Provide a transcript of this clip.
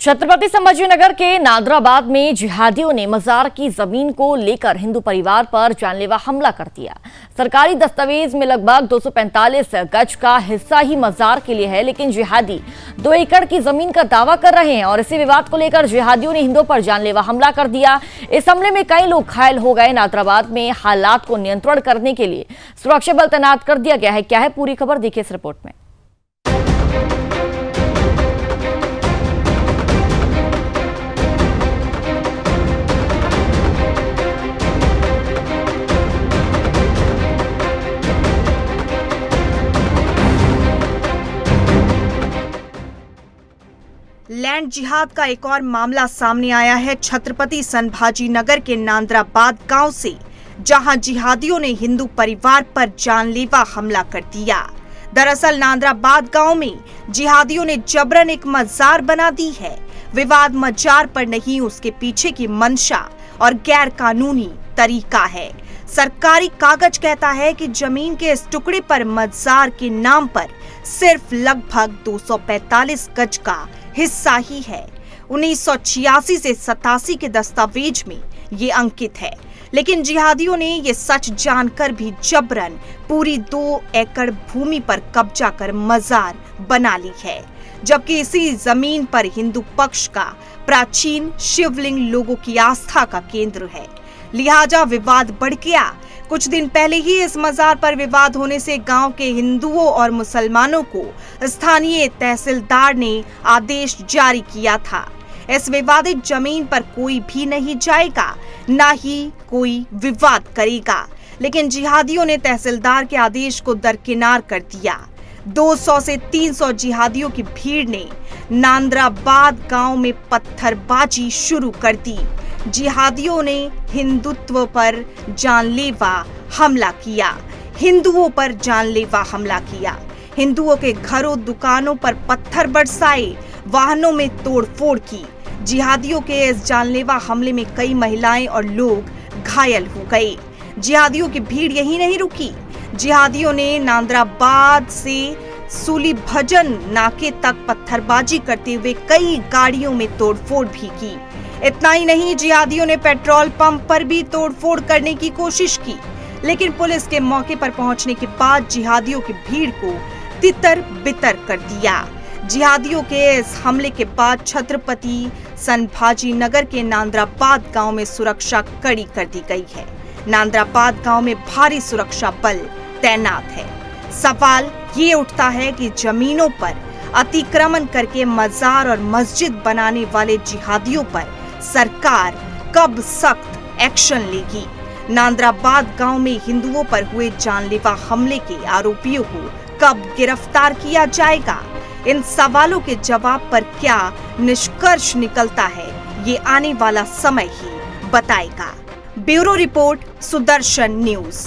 छत्रपति संभाजीनगर के नादराबाद में जिहादियों ने मजार की जमीन को लेकर हिंदू परिवार पर जानलेवा हमला कर दिया। सरकारी दस्तावेज में लगभग 245 गज का हिस्सा ही मजार के लिए है, लेकिन जिहादी 2 एकड़ की जमीन का दावा कर रहे हैं और इसी विवाद को लेकर जिहादियों ने हिंदुओं पर जानलेवा हमला कर दिया। इस हमले में कई लोग घायल हो गए। नादराबाद में हालात को नियंत्रण करने के लिए सुरक्षा बल तैनात कर दिया गया है। क्या है पूरी खबर, देखिए इस रिपोर्ट में। लैंड जिहाद का एक और मामला सामने आया है छत्रपति संभाजीनगर के नादराबाद गांव से, जहां जिहादियों ने हिंदू परिवार पर जानलेवा हमला कर दिया। दरअसल नादराबाद गांव में जिहादियों ने जबरन एक मजार बना दी है। विवाद मजार पर नहीं, उसके पीछे की मंशा और गैर कानूनी तरीका है। सरकारी कागज कहता है कि जमीन के इस टुकड़े पर मजार के नाम पर सिर्फ लगभग 245 गज का हिस्सा ही है। 1986 से 87 के दस्तावेज में ये अंकित है, लेकिन जिहादियों ने ये सच जानकर भी जबरन पूरी 2 एकड़ भूमि पर कब्जा कर मजार बना ली है, जबकि इसी जमीन पर हिंदू पक्ष का प्राचीन शिवलिंग लोगों की आस्था का केंद्र है। लिहाजा विवाद बढ़ गया। कुछ दिन पहले ही इस मजार पर विवाद होने से गांव के हिंदुओं और मुसलमानों को स्थानीय तहसीलदार ने आदेश जारी किया था। इस विवादित जमीन पर कोई भी नहीं जाएगा, ना ही कोई विवाद करेगा, लेकिन जिहादियों ने तहसीलदार के आदेश को दरकिनार कर दिया। 200 से 300 जिहादियों की भीड़ ने नादराबाद गांव में पत्थरबाजी शुरू कर दी। जिहादियों ने हिंदुत्व पर जानलेवा हमला किया, हिंदुओं पर जानलेवा हमला किया। हिंदुओं के घरों दुकानों पर पत्थर बरसाए, वाहनों में तोड़फोड़ की। जिहादियों के इस जानलेवा हमले में कई महिलाएं और लोग घायल हो गए। जिहादियों की भीड़ यहीं नहीं रुकी। जिहादियों ने नादराबाद से सूली भजन नाके तक पत्थरबाजी करते हुए कई गाड़ियों में तोड़फोड़ भी की। इतना ही नहीं, जिहादियों ने पेट्रोल पंप पर भी तोड़फोड़ करने की कोशिश की, लेकिन पुलिस के मौके पर पहुंचने के बाद जिहादियों की भीड़ को तितर बितर कर दिया। जिहादियों के इस हमले के बाद छत्रपति संभाजीनगर के नादराबाद गांव में सुरक्षा कड़ी कर दी गई है। नादराबाद गांव में भारी सुरक्षा बल तैनात है। सवाल ये उठता है कि जमीनों पर अतिक्रमण करके मजार और मस्जिद बनाने वाले जिहादियों पर सरकार कब सख्त एक्शन लेगी? नादराबाद गांव में हिंदुओं पर हुए जानलेवा हमले के आरोपियों को कब गिरफ्तार किया जाएगा? इन सवालों के जवाब पर क्या निष्कर्ष निकलता है, ये आने वाला समय ही बताएगा। Bureau report, Sudarshan news.